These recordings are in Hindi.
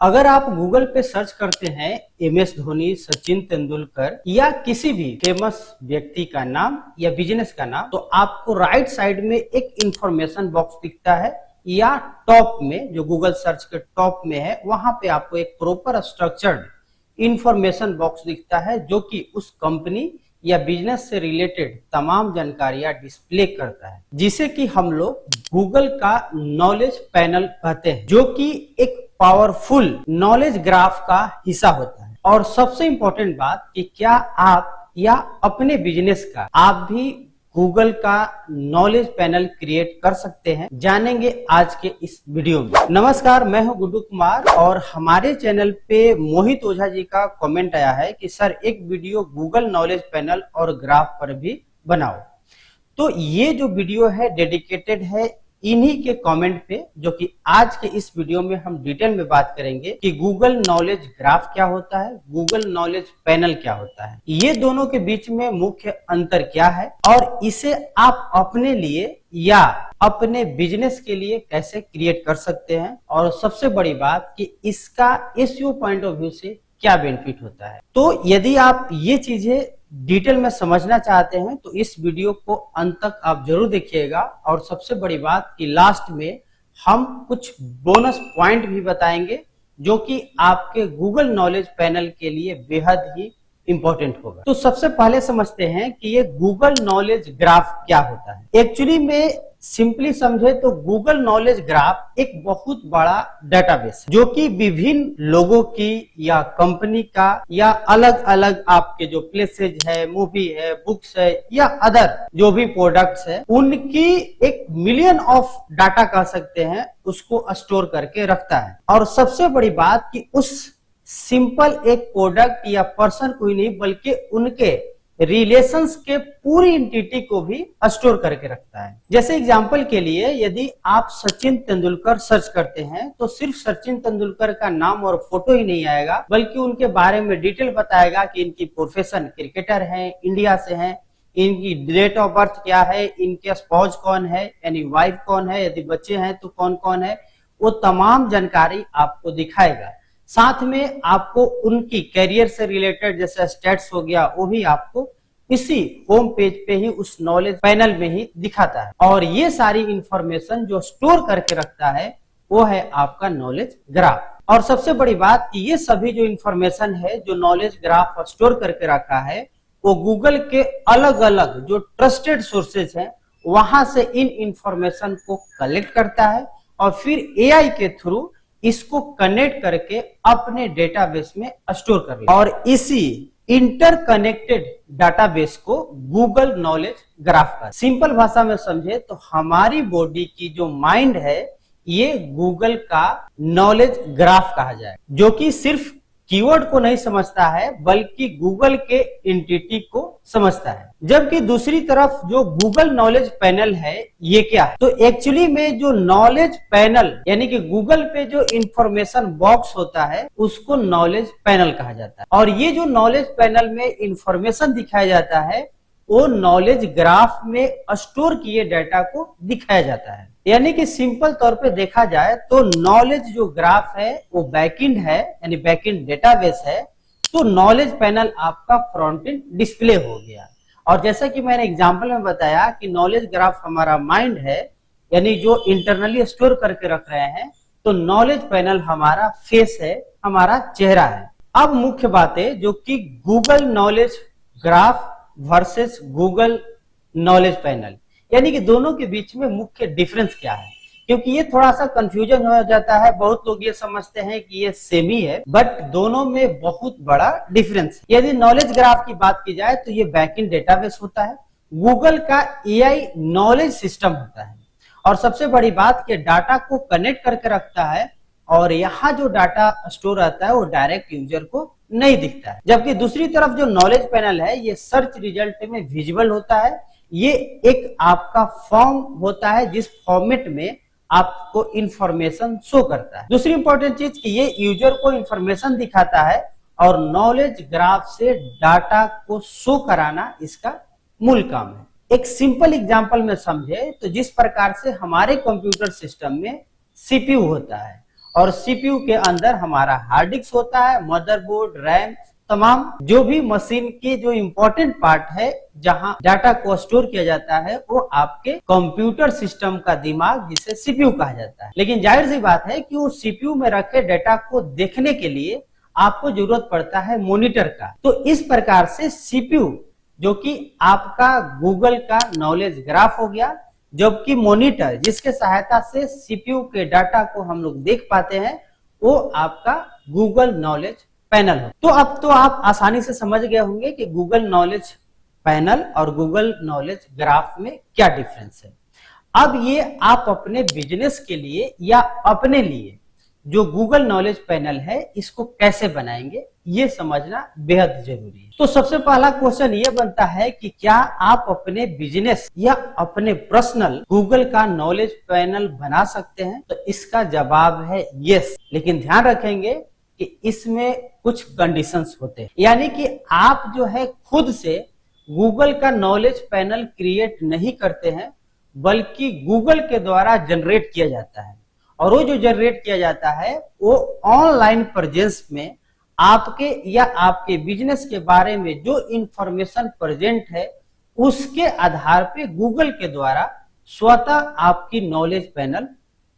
अगर आप गूगल पे सर्च करते हैं MS धोनी, सचिन तेंदुलकर या किसी भी फेमस व्यक्ति का नाम या बिजनेस का नाम, तो आपको राइट साइड में एक इंफॉर्मेशन बॉक्स दिखता है या टॉप में, जो गूगल सर्च के टॉप में है, वहां पे आपको एक प्रॉपर स्ट्रक्चर्ड इंफॉर्मेशन बॉक्स दिखता है जो कि उस कंपनी या बिजनेस से रिलेटेड तमाम जानकारियां डिस्प्ले करता है, जिसे कि हम लोग गूगल का नॉलेज पैनल कहते हैं, जो कि एक पावरफुल नॉलेज ग्राफ का हिस्सा होता है। और सबसे इंपॉर्टेंट बात कि क्या आप या अपने बिजनेस का आप भी गूगल का नॉलेज पैनल क्रिएट कर सकते हैं, जानेंगे आज के इस वीडियो में। नमस्कार, मैं हूं गुड्डू कुमार और हमारे चैनल पे मोहित ओझा जी का कमेंट आया है कि सर एक वीडियो गूगल नॉलेज पैनल और ग्राफ पर भी बनाओ। तो ये जो वीडियो है डेडिकेटेड है इन्हीं के कमेंट पे, जो कि आज के इस वीडियो में हम डिटेल में बात करेंगे कि गूगल नॉलेज ग्राफ क्या होता है, गूगल नॉलेज पैनल क्या होता है, ये दोनों के बीच में मुख्य अंतर क्या है और इसे आप अपने लिए या अपने बिजनेस के लिए कैसे क्रिएट कर सकते हैं, और सबसे बड़ी बात कि इसका एसईओ पॉइंट ऑफ व्यू से क्या बेनिफिट होता है। तो यदि आप ये चीजें डिटेल में समझना चाहते हैं तो इस वीडियो को अंत तक आप जरूर देखिएगा। और सबसे बड़ी बात कि लास्ट में हम कुछ बोनस पॉइंट भी बताएंगे जो कि आपके गूगल नॉलेज पैनल के लिए बेहद ही इंपॉर्टेंट होगा। तो सबसे पहले समझते हैं कि ये गूगल नॉलेज ग्राफ क्या होता है। एक्चुअली में सिंपली समझे तो गूगल नॉलेज ग्राफ एक बहुत बड़ा डेटाबेस है जो कि विभिन्न लोगों की या कंपनी का या अलग अलग आपके जो प्लेसेज है, मूवी है, बुक्स है या अदर जो भी प्रोडक्ट्स है, उनकी एक मिलियन ऑफ डाटा कह सकते हैं, उसको स्टोर करके रखता है। और सबसे बड़ी बात कि उस सिंपल एक प्रोडक्ट या पर्सन को ही नहीं बल्कि उनके रिलेशंस के पूरी एंटिटी को भी स्टोर करके रखता है। जैसे एग्जांपल के लिए यदि आप सचिन तेंदुलकर सर्च करते हैं तो सिर्फ सचिन तेंदुलकर का नाम और फोटो ही नहीं आएगा, बल्कि उनके बारे में डिटेल बताएगा कि इनकी प्रोफेशन क्रिकेटर है, इंडिया से है, इनकी डेट ऑफ बर्थ क्या है, इनके स्पाउस कौन है यानी वाइफ कौन है, यदि बच्चे हैं तो कौन कौन है, वो तमाम जानकारी आपको दिखाएगा। साथ में आपको उनकी कैरियर से रिलेटेड जैसे स्टेट्स हो गया वो भी आपको इसी होम पेज पे ही उस नॉलेज पैनल में ही दिखाता है। और ये सारी इंफॉर्मेशन जो स्टोर करके रखता है वो है आपका नॉलेज ग्राफ। और सबसे बड़ी बात कि ये सभी जो इंफॉर्मेशन है जो नॉलेज ग्राफ स्टोर करके रखा है वो गूगल के अलग अलग जो ट्रस्टेड सोर्सेज हैं वहां से इन इंफॉर्मेशन को कलेक्ट करता है और फिर एआई के थ्रू इसको कनेक्ट करके अपने डेटाबेस में स्टोर कर लेता है। और इसी इंटरकनेक्टेड डाटाबेस को गूगल नॉलेज ग्राफ का सिंपल भाषा में समझे तो हमारी बॉडी की जो माइंड है ये गूगल का नॉलेज ग्राफ कहा जाए, जो कि सिर्फ कीवर्ड को नहीं समझता है बल्कि गूगल के एंटिटी को समझता है। जबकि दूसरी तरफ जो गूगल नॉलेज पैनल है ये क्या है, तो एक्चुअली में जो नॉलेज पैनल यानी कि गूगल पे जो इंफॉर्मेशन बॉक्स होता है उसको नॉलेज पैनल कहा जाता है। और ये जो नॉलेज पैनल में इंफॉर्मेशन दिखाया जाता है वो नॉलेज ग्राफ में स्टोर किए डाटा को दिखाया जाता है। यानी कि सिंपल तौर पे देखा जाए तो नॉलेज जो ग्राफ है वो बैकएंड है यानी बैकएंड डेटाबेस है, तो नॉलेज पैनल आपका फ्रंट एंड डिस्प्ले हो गया। और जैसा कि मैंने एग्जांपल में बताया कि नॉलेज ग्राफ हमारा माइंड है यानी जो इंटरनली स्टोर करके रख रहे हैं, तो नॉलेज पैनल हमारा फेस है, हमारा चेहरा है। अब मुख्य बातें जो कि Google knowledge graph versus Google knowledge panel यानी कि दोनों के बीच में मुख्य डिफरेंस क्या है, क्योंकि ये थोड़ा सा कंफ्यूजन हो जाता है। बहुत लोग ये समझते हैं कि ये सेम ही है, बट दोनों में बहुत बड़ा डिफरेंस है। यदि नॉलेज ग्राफ की बात की जाए तो ये बैकएंड डेटाबेस होता है, गूगल का एआई नॉलेज सिस्टम होता है। और सबसे बड़ी बात कि डाटा को कनेक्ट करके रखता है और यहाँ जो डाटा स्टोर रहता है वो डायरेक्ट यूजर को नहीं दिखता है। जबकि दूसरी तरफ जो नॉलेज पैनल है ये सर्च रिजल्ट में विजिबल होता है। ये एक आपका फॉर्म होता है जिस फॉर्मेट में आपको इंफॉर्मेशन शो करता है। दूसरी इंपॉर्टेंट चीज कि ये यूजर को इंफॉर्मेशन दिखाता है और नॉलेज ग्राफ से डाटा को शो कराना इसका मूल काम है। एक सिंपल एग्जांपल में समझे तो जिस प्रकार से हमारे कंप्यूटर सिस्टम में सीपीयू होता है और सीपीयू के अंदर हमारा हार्ड डिस्क होता है, मदरबोर्ड, रैम, तमाम जो भी मशीन के जो इंपॉर्टेंट पार्ट है जहां डाटा को स्टोर किया जाता है वो आपके कंप्यूटर सिस्टम का दिमाग जिसे सीपीयू कहा जाता है। लेकिन जाहिर सी बात है कि वो सीपीयू में रखे डाटा को देखने के लिए आपको जरूरत पड़ता है मॉनिटर का। तो इस प्रकार से सीपीयू जो कि आपका गूगल का नॉलेज ग्राफ हो गया, जबकि मॉनिटर जिसके सहायता से सीपीयू के डाटा को हम लोग देख पाते हैं वो आपका गूगल नॉलेज पैनल हो। तो अब तो आप आसानी से समझ गए होंगे कि गूगल नॉलेज पैनल और गूगल नॉलेज ग्राफ में क्या डिफरेंस है। अब ये आप अपने बिजनेस के लिए या अपने लिए जो गूगल नॉलेज पैनल है इसको कैसे बनाएंगे ये समझना बेहद जरूरी है। तो सबसे पहला क्वेश्चन ये बनता है कि क्या आप अपने बिजनेस या अपने पर्सनल गूगल का नॉलेज पैनल बना सकते हैं? तो इसका जवाब है यस, लेकिन ध्यान रखेंगे कि इसमें कुछ कंडीशंस होते हैं। यानी कि आप जो है खुद से गूगल का नॉलेज पैनल क्रिएट नहीं करते हैं, बल्कि गूगल के द्वारा जनरेट किया जाता है। और वो जो जनरेट किया जाता है वो ऑनलाइन प्रेजेंस में आपके या आपके बिजनेस के बारे में जो इंफॉर्मेशन प्रेजेंट है उसके आधार पे गूगल के द्वारा स्वतः आपकी नॉलेज पैनल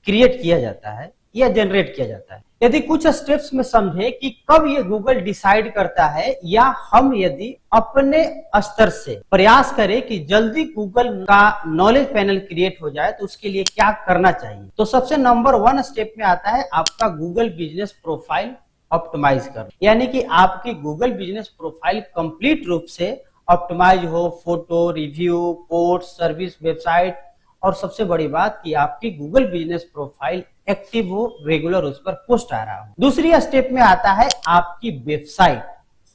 क्रिएट किया जाता है या जनरेट किया जाता है। यदि कुछ स्टेप्स में समझे कि कब ये गूगल डिसाइड करता है या हम यदि अपने स्तर से प्रयास करें कि जल्दी गूगल का नॉलेज पैनल क्रिएट हो जाए तो उसके लिए क्या करना चाहिए, तो सबसे नंबर 1 स्टेप में आता है आपका गूगल बिजनेस प्रोफाइल ऑप्टिमाइज कर, यानी कि आपकी गूगल बिजनेस प्रोफाइल कंप्लीट रूप से ऑप्टिमाइज हो, photo, review, post, service, website और सबसे बड़ी बात कि आपकी गूगल बिजनेस प्रोफाइल एक्टिव हो, रेगुलर उस पर पोस्ट आ रहा हो। दूसरी स्टेप में आता है आपकी वेबसाइट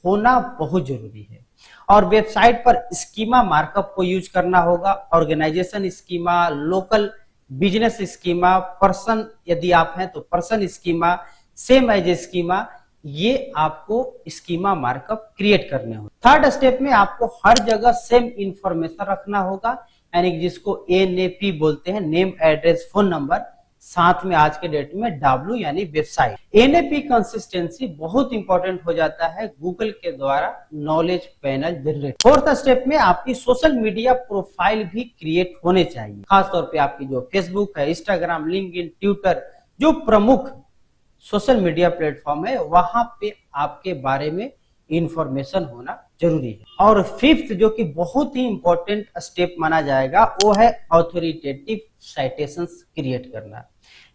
होना बहुत जरूरी है और वेबसाइट पर स्कीमा मार्कअप को यूज करना होगा, organisation schema, local business schema, person यदि आप हैं तो person schema, same as schema, ये आपको स्कीमा मार्कअप क्रिएट करने होंगे। थर्ड स्टेप में आपको हर जगह सेम इंफॉर्मेशन रखना होगा, यानी जिसको एनएपी बोलते हैं, नेम एड्रेस फोन नंबर, साथ में आज के डेट में डब्ल्यू यानी वेबसाइट। एनएपी कंसिस्टेंसी बहुत इंपॉर्टेंट हो जाता है गूगल के द्वारा knowledge panel generate. Fourth step में आपकी सोशल मीडिया प्रोफाइल भी क्रिएट होने चाहिए, खासतौर पे आपकी जो फेसबुक है, इंस्टाग्राम, लिंक्डइन, ट्विटर, जो प्रमुख सोशल मीडिया प्लेटफॉर्म है वहां पे आपके बारे में इंफॉर्मेशन होना जरूरी है। और फिफ्थ जो कि बहुत ही इंपॉर्टेंट स्टेप माना जाएगा वो है ऑथोरिटेटिव साइटेशंस क्रिएट करना,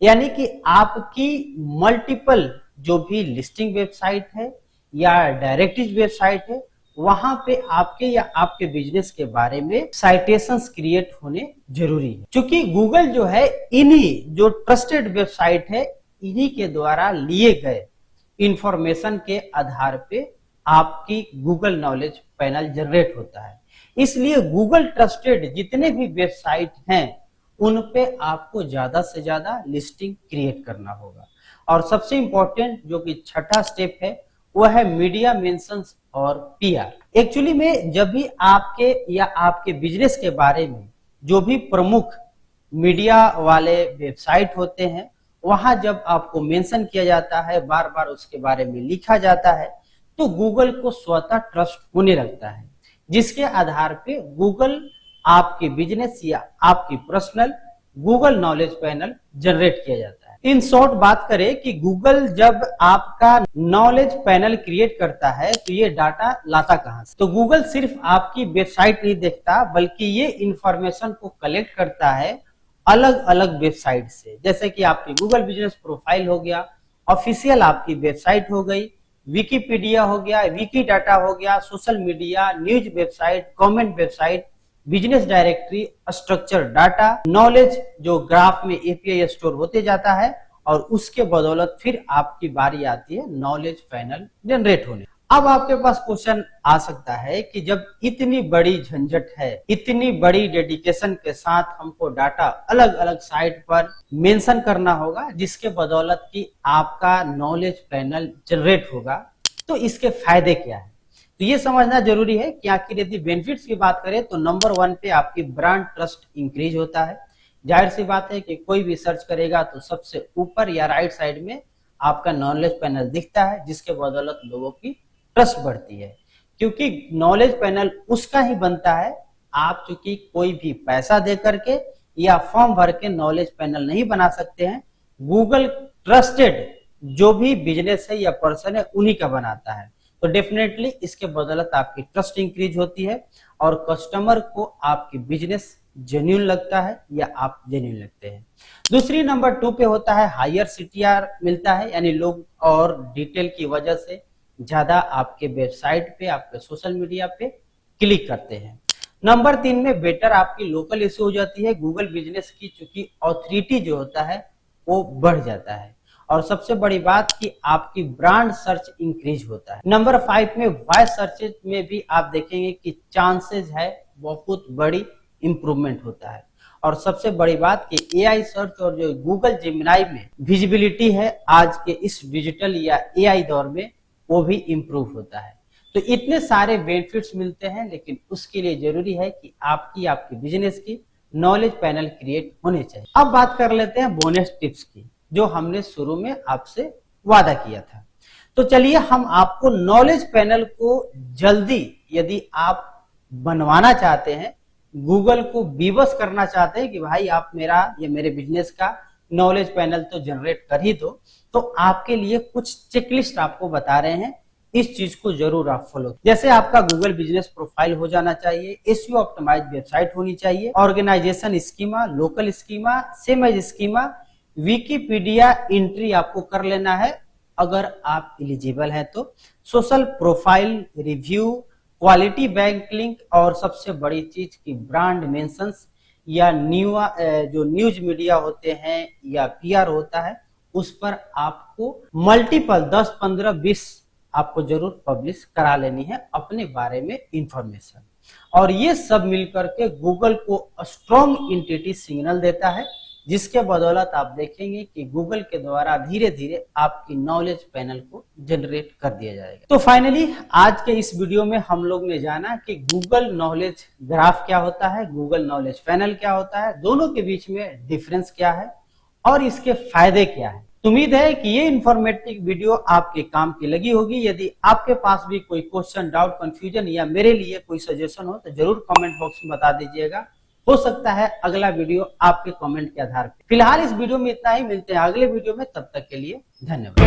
यानी कि आपकी मल्टीपल जो भी लिस्टिंग वेबसाइट है या डायरेक्टरी वेबसाइट है वहां पे आपके या आपके बिजनेस के बारे में साइटेशंस क्रिएट होने जरूरी है। क्योंकि गूगल जो है इन्हीं जो ट्रस्टेड वेबसाइट है इन्हीं के द्वारा लिए गए इंफॉर्मेशन के आधार पे आपकी गूगल नॉलेज पैनल जनरेट होता है। इसलिए गूगल ट्रस्टेड जितने भी वेबसाइट हैं उन पे आपको ज्यादा से ज्यादा लिस्टिंग क्रिएट करना होगा। और सबसे इंपॉर्टेंट जो कि छठा स्टेप है वो है मीडिया मेंशंस और पीआर। एक्चुअली में जब भी आपके या आपके बिजनेस के बारे में जो भी प्रमुख मीडिया वाले वेबसाइट होते हैं वहां जब आपको मेंशन किया जाता है, बार बार उसके बारे में लिखा जाता है, तो गूगल को स्वतः ट्रस्ट होने लगता है, जिसके आधार पे गूगल आपके बिजनेस या आपकी personal Google knowledge panel generate किया जाता है। इन शॉर्ट बात करें कि गूगल जब आपका नॉलेज पैनल क्रिएट करता है तो ये डाटा लाता कहां से? तो गूगल सिर्फ आपकी वेबसाइट नहीं देखता बल्कि ये इंफॉर्मेशन को कलेक्ट करता है अलग अलग वेबसाइट से, जैसे कि आपकी गूगल बिजनेस प्रोफाइल हो गया, ऑफिशियल आपकी वेबसाइट हो गई, विकीपीडिया हो गया, विकी डाटा हो गया, social media, news website, comment website, business directory, structure data, knowledge जो ग्राफ में एपीआई स्टोर होते जाता है और उसके बदौलत फिर आपकी बारी आती है नॉलेज पैनल जनरेट होने। अब आपके पास क्वेश्चन आ सकता है कि जब इतनी बड़ी झंझट है, इतनी बड़ी डेडिकेशन के साथ हमको डाटा अलग अलग साइट पर मेंशन करना होगा जिसके बदौलत कि आपका नॉलेज पैनल जनरेट होगा, तो इसके फायदे क्या है? तो ये समझना जरूरी है कि आखिर यदि बेनिफिट्स की बात करें तो नंबर 1 पे आपकी ब्रांड ट्रस्ट इंक्रीज होता है, जाहिर सी बात है कि कोई भी सर्च करेगा तो सबसे ऊपर या राइट साइड में आपका नॉलेज पैनल दिखता है, जिसके बदौलत लोगों की ट्रस्ट बढ़ती है। क्योंकि नॉलेज पैनल उसका ही बनता है, आप चूंकि कोई भी पैसा दे करके या फॉर्म भर के नॉलेज पैनल नहीं बना सकते हैं। गूगल ट्रस्टेड जो भी बिजनेस है या पर्सन है उन्हीं का बनाता है। तो डेफिनेटली इसके बदौलत आपकी ट्रस्ट इंक्रीज होती है और कस्टमर को आपकी बिजनेस जेन्युइन लगता है या आप जेन्युइन लगते हैं। दूसरी नंबर 2 पे होता है हायर सीटीआर मिलता है, यानी लोग और डिटेल की वजह से ज्यादा आपके वेबसाइट पे, आपके सोशल मीडिया पे क्लिक करते हैं। नंबर 3 में बेटर आपकी लोकल इश्यू हो जाती है। गूगल बिजनेस की चूंकि ऑथोरिटी जो होता है वो बढ़ जाता है। और सबसे बड़ी बात कि आपकी ब्रांड सर्च इंक्रीज होता है। नंबर 5 में वॉइस सर्च में भी आप देखेंगे कि चांसेस है बहुत बड़ी इंप्रूवमेंट होता है। और सबसे बड़ी बात कि एआई सर्च और जो गूगल जेमिनी में विजिबिलिटी है आज के इस डिजिटल या एआई दौर में, वो भी इंप्रूव होता है। तो इतने सारे बेनिफिट्स मिलते हैं, लेकिन उसके लिए जरूरी है कि आपकी बिजनेस की नॉलेज पैनल क्रिएट होने चाहिए। अब बात कर लेते हैं बोनस टिप्स की, जो हमने शुरू में आपसे वादा किया था। तो चलिए हम आपको नॉलेज पैनल को जल्दी, यदि आप बनवाना चाहते हैं, गूगल को विवश करना चाहते हैं कि भाई आप मेरा या मेरे बिजनेस का नॉलेज पैनल तो जनरेट कर ही दो, तो आपके लिए कुछ चेकलिस्ट आपको बता रहे हैं। इस चीज को जरूर आप फॉलो। जैसे आपका गूगल बिजनेस प्रोफाइल हो जाना चाहिए, एसईओ ऑप्टिमाइज्ड वेबसाइट होनी चाहिए, organisation schema, local schema, same schema, Wikipedia entry आपको कर लेना है अगर आप एलिजिबल हैं तो, social profile review, quality bank link, और सबसे बड़ी चीज की ब्रांड मेंशंस या जो न्यूज मीडिया होते हैं या पीआर होता है, उस पर आपको मल्टीपल 10, 15, 20 आपको जरूर पब्लिश करा लेनी है अपने बारे में इंफॉर्मेशन। और ये सब मिलकर के गूगल को स्ट्रॉन्ग एंटिटी सिग्नल देता है, जिसके बदौलत आप देखेंगे कि गूगल के द्वारा धीरे धीरे आपकी नॉलेज पैनल को जनरेट कर दिया जाएगा। तो फाइनली आज के इस वीडियो में हम लोग ने जाना कि गूगल नॉलेज ग्राफ क्या होता है, गूगल नॉलेज पैनल क्या होता है, दोनों के बीच में डिफरेंस क्या है और इसके फायदे क्या है। उम्मीद है कि ये इंफॉर्मेटिव वीडियो आपके काम की लगी होगी। यदि आपके पास भी कोई क्वेश्चन, डाउट, कंफ्यूजन या मेरे लिए कोई सजेशन हो तो जरूर कमेंट बॉक्स में बता दीजिएगा। हो सकता है अगला वीडियो आपके कमेंट के आधार पर। फिलहाल इस वीडियो में इतना ही, मिलते हैं अगले वीडियो में, तब तक के लिए धन्यवाद।